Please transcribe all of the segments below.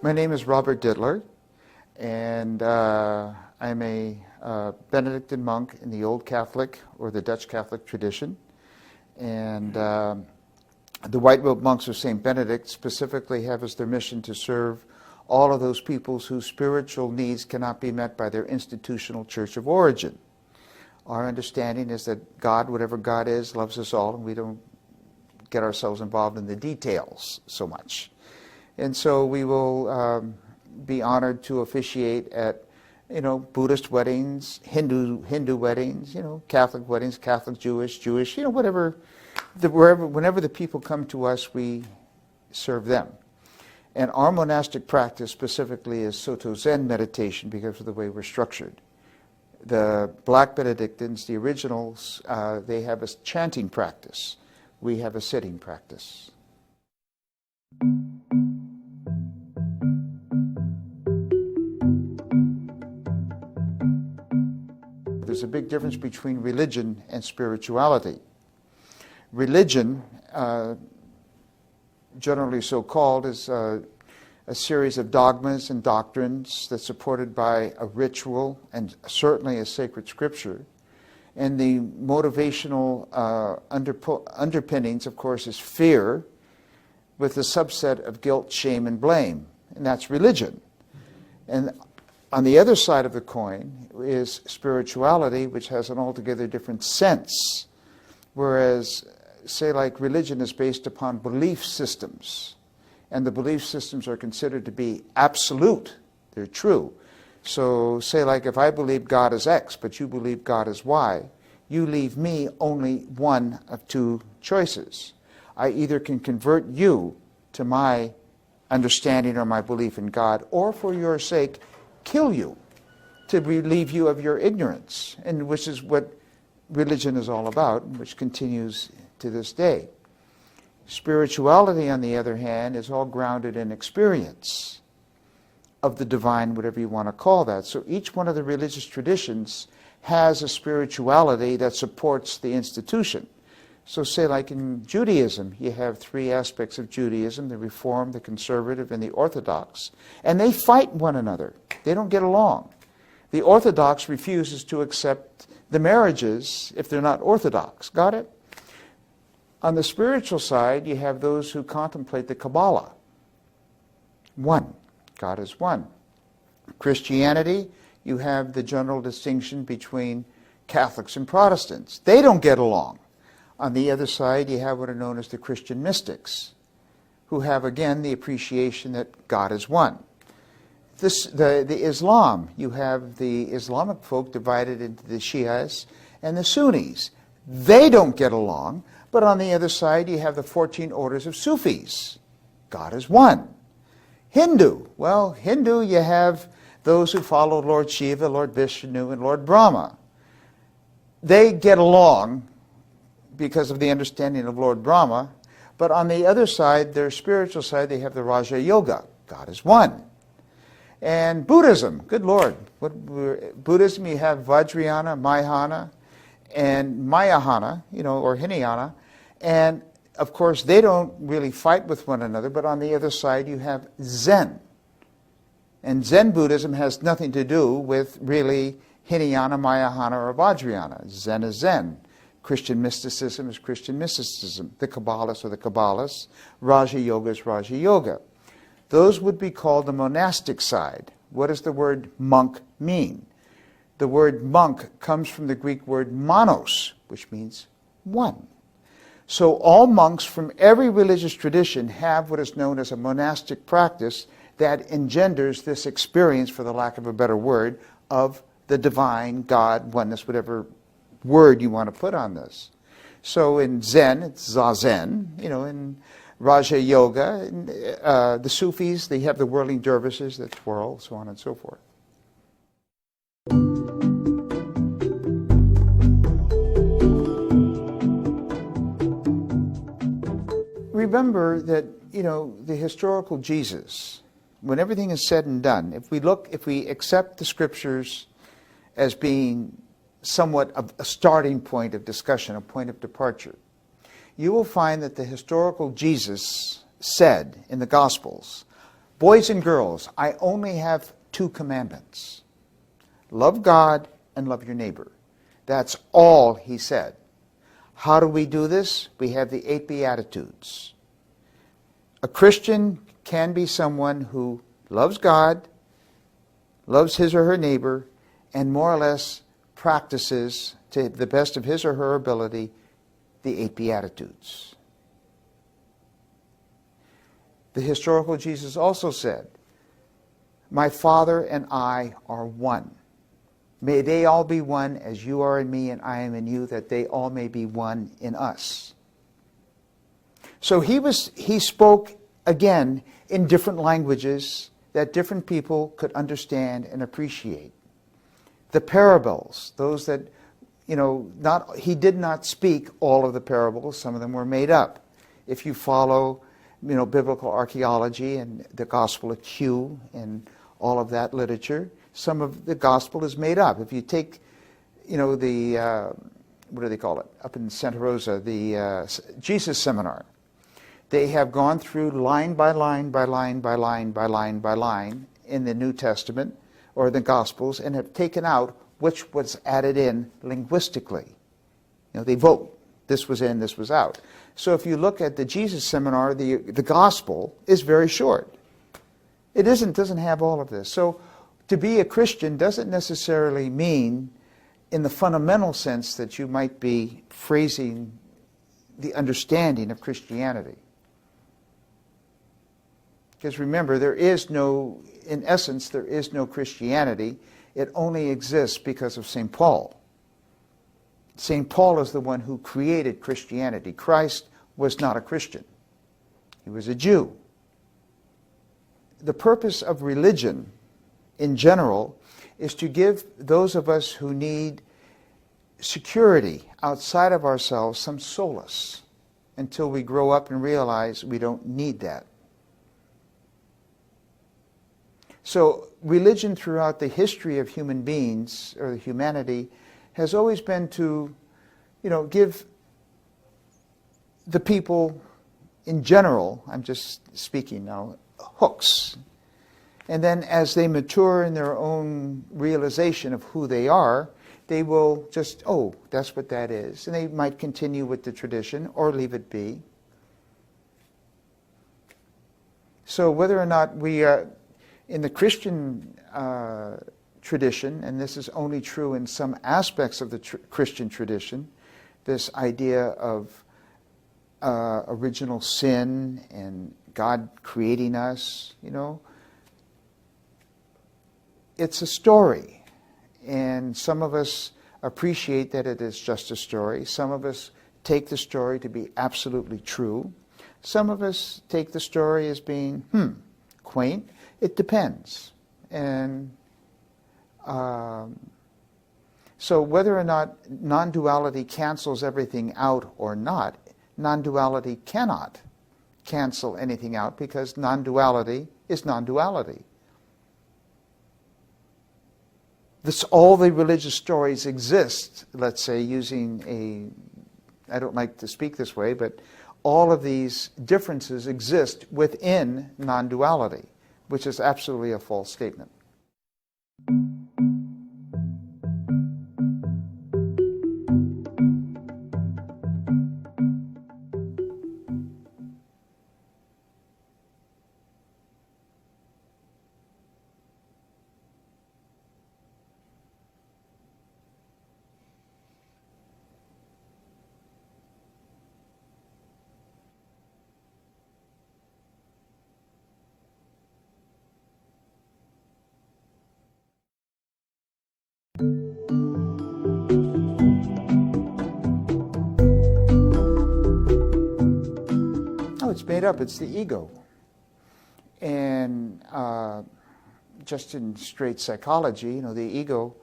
My name is Robert Dittler, and I'm a Benedictine monk in the Old Catholic or the Dutch Catholic tradition. And the White Robe monks of St. Benedict specifically have as their mission to serve all of those peoples whose spiritual needs cannot be met by their institutional church of origin. Our understanding is that God, whatever God is, loves us all, and we don't get ourselves involved in the details so much. And so we will be honored to officiate at, Buddhist weddings, Hindu weddings, Catholic weddings, Catholic, Jewish, whatever, whenever the people come to us, we serve them. And our monastic practice specifically is Soto Zen meditation because of the way we're structured. The Black Benedictines, the originals, they have a chanting practice. We have a sitting practice. There's a big difference between religion and spirituality. Religion, generally so called, is a series of dogmas and doctrines that's supported by a ritual and certainly a sacred scripture. And the motivational underpinnings, of course, is fear with a subset of guilt, shame, and blame. And that's religion. And on the other side of the coin is spirituality, which has an altogether different sense. Whereas, say, like religion is based upon belief systems. And the belief systems are considered to be absolute. They're true. So, say, like if I believe God is X, but you believe God is Y, you leave me only one of two choices. I either can convert you to my understanding or my belief in God, or for your sake, kill you to relieve you of your ignorance, and which is what religion is all about, which continues to this day. Spirituality, on the other hand, is all grounded in experience of the divine, whatever you want to call that. So each one of the religious traditions has a spirituality that supports the institution. So say like in Judaism, you have three aspects of Judaism: the Reform, the Conservative, and the Orthodox. And they fight one another. They don't get along. The Orthodox refuses to accept the marriages if they're not Orthodox. Got it? On the spiritual side, you have those who contemplate the Kabbalah. One. God is one. Christianity, you have the general distinction between Catholics and Protestants. They don't get along. On the other side, you have what are known as the Christian mystics, who have, again, the appreciation that God is one. The Islam, you have the Islamic folk divided into the Shias and the Sunnis. They don't get along, but on the other side, you have the 14 orders of Sufis. God is one. Hindu, well, Hindu, you have those who follow Lord Shiva, Lord Vishnu, and Lord Brahma. They get along because of the understanding of Lord Brahma, but on the other side, their spiritual side, they have the Raja Yoga. God is one. And Buddhism, good Lord. Buddhism, you have Vajrayana, Mahayana, and Mayahana, or Hinayana. And of course, they don't really fight with one another, but on the other side, you have Zen. And Zen Buddhism has nothing to do with really Hinayana, Mahayana, or Vajrayana. Zen is Zen. Christian mysticism is Christian mysticism. The Kabbalists are the Kabbalists. Raja Yoga is Raja Yoga. Those would be called the monastic side. What does the word monk mean? The word monk comes from the Greek word monos, which means one. So all monks from every religious tradition have what is known as a monastic practice that engenders this experience, for the lack of a better word, of the divine, God, oneness, whatever word you want to put on this. So in Zen, it's Zazen, in Raja Yoga, the Sufis, they have the whirling dervishes that twirl, so on and so forth. Remember that, the historical Jesus, when everything is said and done, if we accept the scriptures as being somewhat of a starting point of discussion, a point of departure, you will find that the historical Jesus said in the Gospels, Boys and girls, I only have 2 commandments. Love God and love your neighbor. That's all he said. How do we do this? We have the 8 Beatitudes. A Christian can be someone who loves God, loves his or her neighbor, and more or less practices, to the best of his or her ability, the 8 Beatitudes. The historical Jesus also said, my Father and I are one. May they all be one as you are in me and I am in you, that they all may be one in us. So he spoke again in different languages that different people could understand and appreciate. The parables, those that, he did not speak all of the parables. Some of them were made up. If you follow, biblical archaeology and the Gospel of Q and all of that literature, some of the Gospel is made up. If you take, the, what do they call it, up in Santa Rosa, the Jesus Seminar, they have gone through line by line by line by line by line by line in the New Testament or the Gospels and have taken out which was added in linguistically. They vote. This was in, this was out. So if you look at the Jesus Seminar, the Gospel is very short. It doesn't have all of this. So to be a Christian doesn't necessarily mean, in the fundamental sense, that you might be phrasing the understanding of Christianity. Because remember, in essence, there is no Christianity. It only exists because of St. Paul. St. Paul is the one who created Christianity. Christ was not a Christian. He was a Jew. The purpose of religion, in general, is to give those of us who need security outside of ourselves some solace until we grow up and realize we don't need that. So religion throughout the history of human beings, or humanity, has always been to, give the people in general, I'm just speaking now, hooks. And then as they mature in their own realization of who they are, they will just, oh, that's what that is. And they might continue with the tradition or leave it be. So whether or not we are in the Christian tradition, and this is only true in some aspects of the Christian tradition, this idea of original sin and God creating us, it's a story. And some of us appreciate that it is just a story. Some of us take the story to be absolutely true. Some of us take the story as being, quaint. It depends. And so whether or not non-duality cancels everything out or not, non-duality cannot cancel anything out because non-duality is non-duality. All the religious stories exist, let's say, using I don't like to speak this way, but all of these differences exist within non-duality, which is absolutely a false statement. It's made up. It's the ego. And just in straight psychology, the ego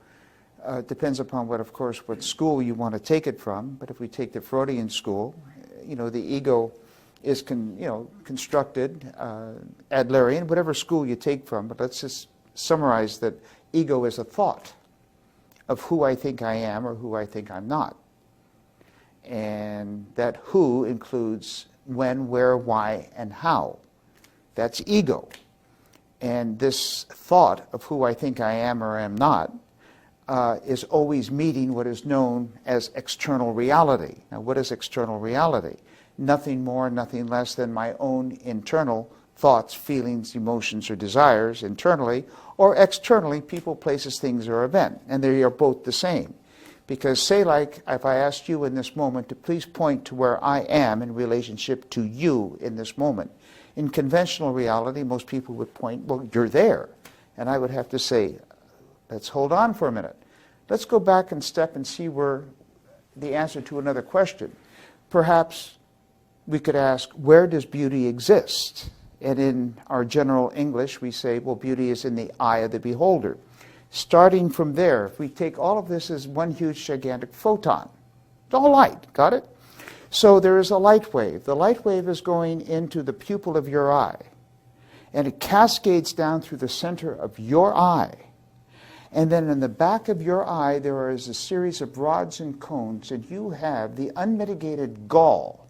depends upon what school you want to take it from. But if we take the Freudian school, the ego is constructed, Adlerian, whatever school you take from. But let's just summarize that ego is a thought of who I think I am or who I think I'm not. And that who includes when, where, why, and how. That's ego. And this thought of who I think I am or am not is always meeting what is known as external reality. Now, what is external reality? Nothing more, nothing less than my own internal thoughts, feelings, emotions, or desires internally, or externally, people, places, things, or event. And they are both the same. Because say like, if I asked you in this moment to please point to where I am in relationship to you in this moment. In conventional reality, most people would point, well, you're there. And I would have to say, let's hold on for a minute. Let's go back and step and see where the answer to another question. Perhaps we could ask, where does beauty exist? And in our general English, we say, well, beauty is in the eye of the beholder. Starting from there, if we take all of this as one huge, gigantic photon, it's all light, got it? So there is a light wave. The light wave is going into the pupil of your eye, and it cascades down through the center of your eye. And then in the back of your eye, there is a series of rods and cones, and you have the unmitigated gall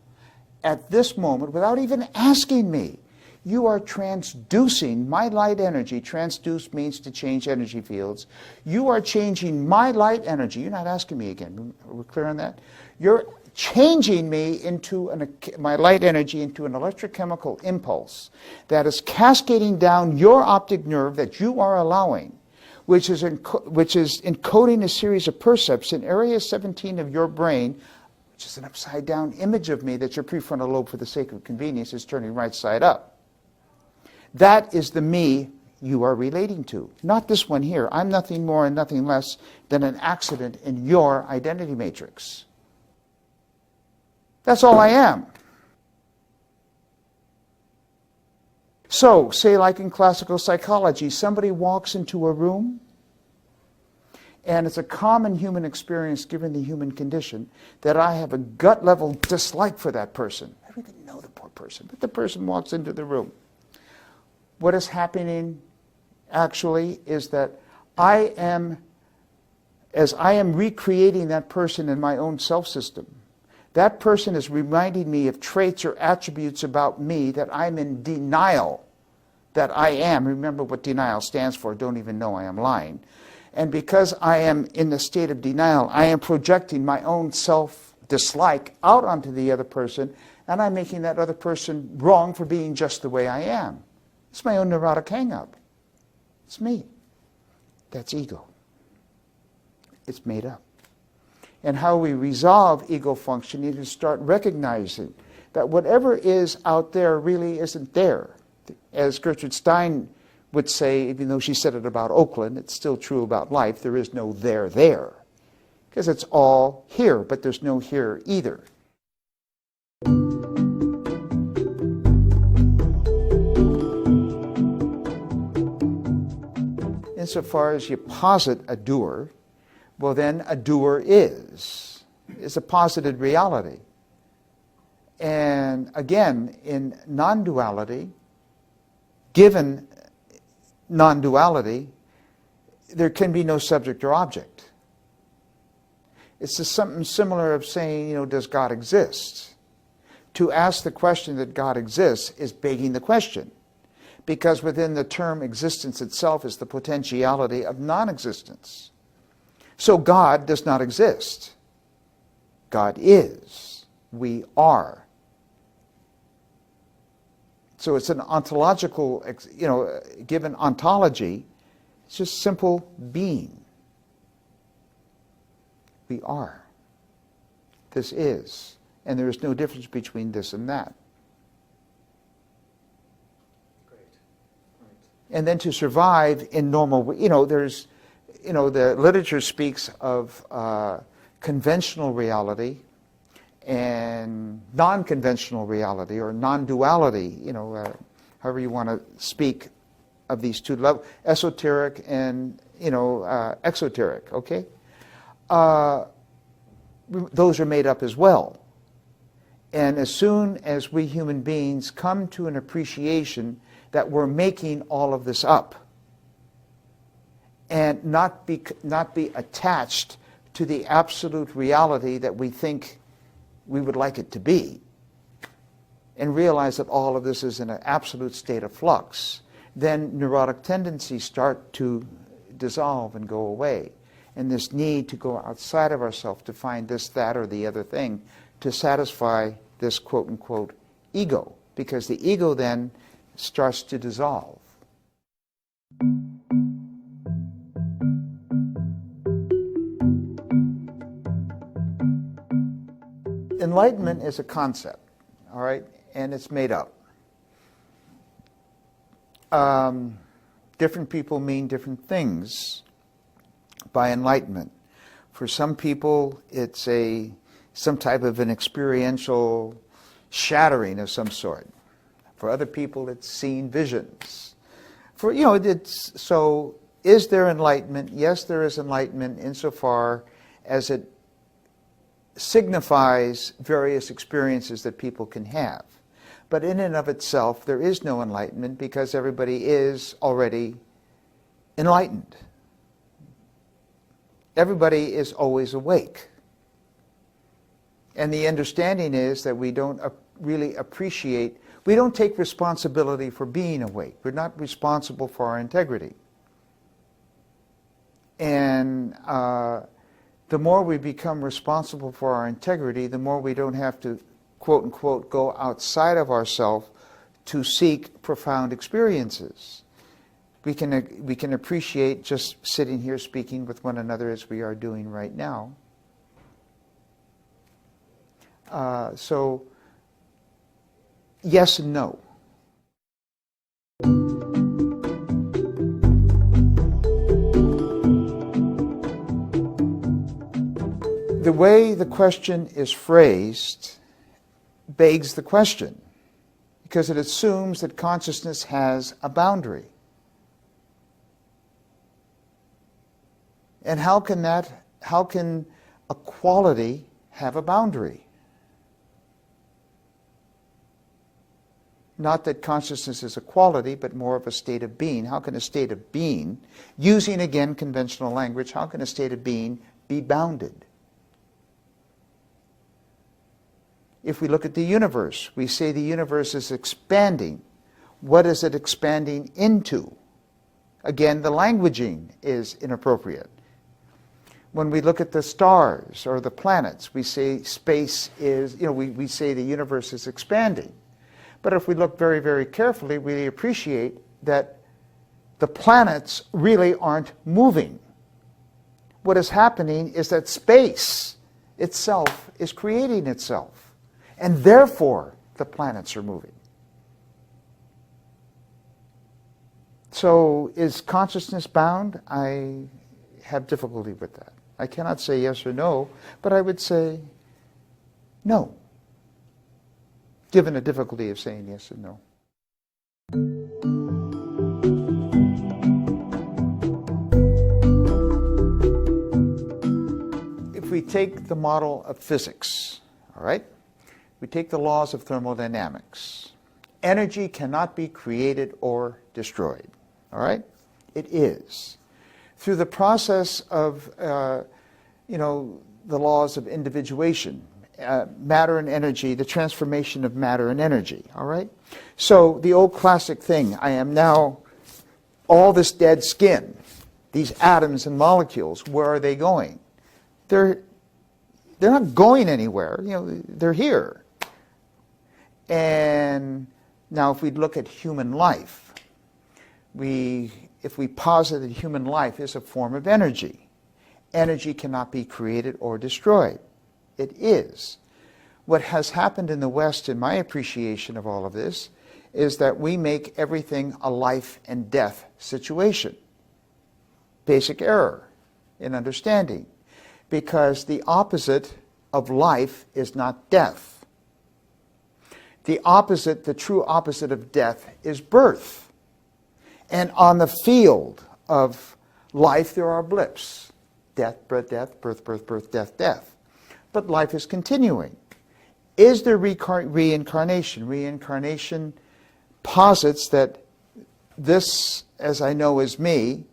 at this moment, without even asking me, you are transducing my light energy. Transduce means to change energy fields. You are changing my light energy. You're not asking me again. Are we clear on that? You're changing me into my light energy into an electrochemical impulse that is cascading down your optic nerve that you are allowing, which is encoding a series of percepts in area 17 of your brain, which is an upside-down image of me that your prefrontal lobe, for the sake of convenience, is turning right side up. That is the me you are relating to. Not this one here. I'm nothing more and nothing less than an accident in your identity matrix. That's all I am. So, say like in classical psychology, somebody walks into a room, and it's a common human experience given the human condition that I have a gut level dislike for that person. I don't even know the poor person, but the person walks into the room. What is happening actually is that as I am recreating that person in my own self-system, that person is reminding me of traits or attributes about me that I'm in denial that I am. Remember what denial stands for. Don't even know I am lying. And because I am in the state of denial, I am projecting my own self-dislike out onto the other person, and I'm making that other person wrong for being just the way I am. It's my own neurotic hang-up. It's me. That's ego. It's made up. And how we resolve ego functioning is start recognizing that whatever is out there really isn't there. As Gertrude Stein would say, even though she said it about Oakland, it's still true about life, there is no there there. Because it's all here, but there's no here either. Insofar as you posit a doer, well then a doer is a posited reality. And again, in non-duality, given non-duality, there can be no subject or object. It's just something similar of saying, does God exist? To ask the question that God exists is begging the question. Because within the term existence itself is the potentiality of non-existence. So God does not exist. God is. We are. So it's an ontological, given ontology, it's just simple being. We are. This is. And there is no difference between this and that. And then to survive in normal, there's, the literature speaks of conventional reality and non-conventional reality or non-duality, however you want to speak of these two levels, esoteric and, exoteric, okay? Those are made up as well. And as soon as we human beings come to an appreciation that we're making all of this up and not be attached to the absolute reality that we think we would like it to be, and realize that all of this is in an absolute state of flux, then neurotic tendencies start to dissolve and go away. And this need to go outside of ourselves to find this, that, or the other thing to satisfy this quote-unquote ego, because the ego then starts to dissolve. Enlightenment is a concept, all right, and it's made up. Different people mean different things by enlightenment. For some people, it's some type of an experiential shattering of some sort. For other people, it's seeing visions. So is there enlightenment? Yes, there is enlightenment insofar as it signifies various experiences that people can have. But in and of itself, there is no enlightenment because everybody is already enlightened. Everybody is always awake. And the understanding is that we don't really appreciate, we don't take responsibility for being awake. We're not responsible for our integrity. And the more we become responsible for our integrity, the more we don't have to, quote unquote, go outside of ourselves to seek profound experiences. We can appreciate just sitting here speaking with one another as we are doing right now. So, yes and no. The way the question is phrased begs the question, because it assumes that consciousness has a boundary. And how can a quality have a boundary? Not that consciousness is a quality, but more of a state of being. How can a state of being, using again conventional language, how can a state of being be bounded? If we look at the universe, we say the universe is expanding. What is it expanding into? Again, the languaging is inappropriate. When we look at the stars or the planets, we say space is, we say the universe is expanding. But if we look very, very carefully, we appreciate that the planets really aren't moving. What is happening is that space itself is creating itself. And therefore, the planets are moving. So, is consciousness bound? I have difficulty with that. I cannot say yes or no, but I would say no, given the difficulty of saying yes and no. If we take the model of physics, all right? We take the laws of thermodynamics. Energy cannot be created or destroyed, all right? It is. Through the process of, the laws of individuation, matter and energy, the transformation of matter and energy, all right? So the old classic thing, I am now all this dead skin, these atoms and molecules, where are they going? They're not going anywhere, they're here. And now if we look at human life, if we posit that human life is a form of energy, energy cannot be created or destroyed. It is. What has happened in the West, in my appreciation of all of this, is that we make everything a life and death situation. Basic error in understanding. Because the opposite of life is not death. The opposite, the true opposite of death is birth. And on the field of life, there are blips. Death, birth, death, death. But life is continuing. Is there reincarnation? Reincarnation posits that this, as I know, is me,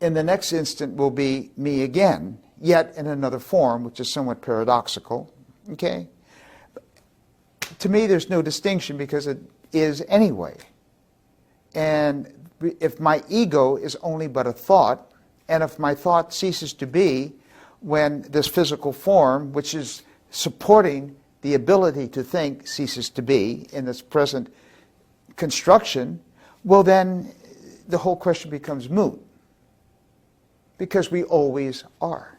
in the next instant will be me again, yet in another form, which is somewhat paradoxical. Okay? To me, there's no distinction because it is anyway. And if my ego is only but a thought, and if my thought ceases to be when this physical form, which is supporting the ability to think, ceases to be in this present construction, well then the whole question becomes moot. Because we always are.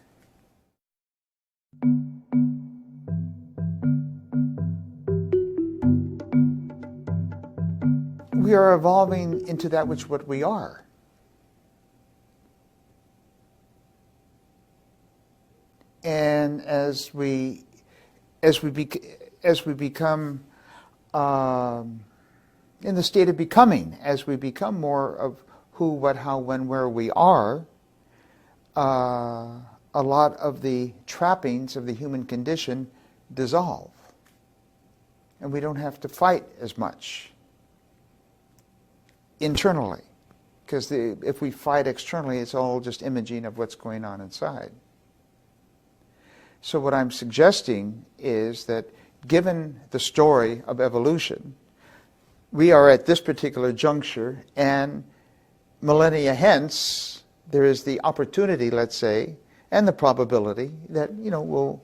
We are evolving into that which what we are. And as we become in the state of becoming, as we become more of who, what, how, when, where we are, a lot of the trappings of the human condition dissolve. And we don't have to fight as much internally. Because if we fight externally, it's all just imaging of what's going on inside. So what I'm suggesting is that given the story of evolution, we are at this particular juncture, and millennia hence, there is the opportunity, let's say, and the probability that, we'll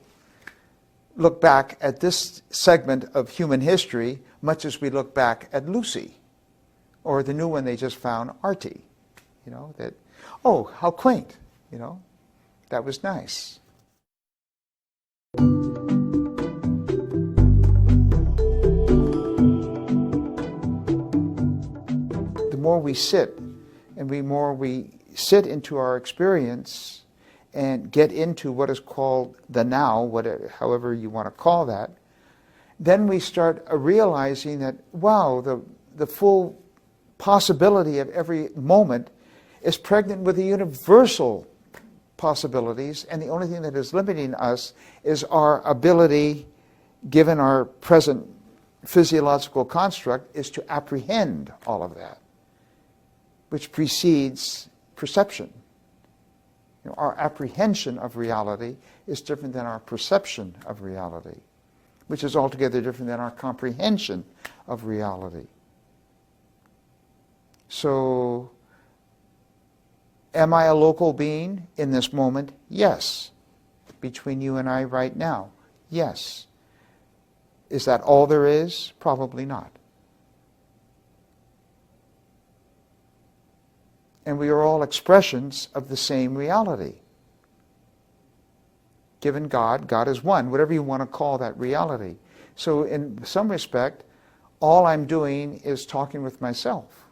look back at this segment of human history much as we look back at Lucy, or the new one they just found, Artie. That, oh, how quaint, that was nice. The more we sit, and the more we sit into our experience and get into what is called the now, however you want to call that, then we start realizing that, wow, the full possibility of every moment is pregnant with the universal possibilities, and the only thing that is limiting us is our ability, given our present physiological construct, is to apprehend all of that, which precedes perception. Our apprehension of reality is different than our perception of reality, which is altogether different than our comprehension of reality. So, am I a local being in this moment? Yes. Between you and I right now? Yes. Is that all there is? Probably not. And we are all expressions of the same reality. Given God, God is one, whatever you want to call that reality. So in some respect, all I'm doing is talking with myself.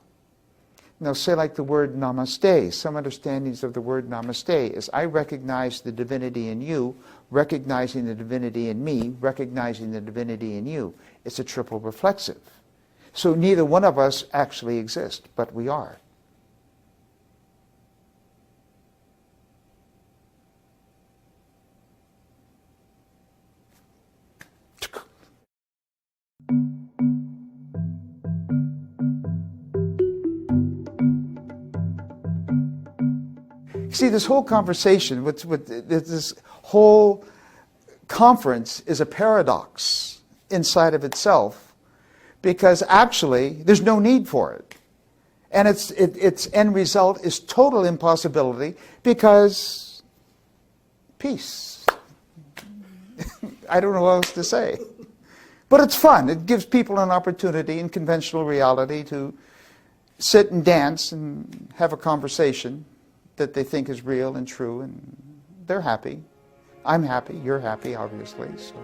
Now say like the word namaste. Some understandings of the word namaste is I recognize the divinity in you, recognizing the divinity in me, recognizing the divinity in you. It's a triple reflexive. So neither one of us actually exist, but we are. See, this whole conversation, this whole conference is a paradox inside of itself, because actually there's no need for it. And its end result is total impossibility, because peace. I don't know what else to say. But it's fun. It gives people an opportunity in conventional reality to sit and dance and have a conversation that they think is real and true, and they're happy. I'm happy, you're happy, obviously. So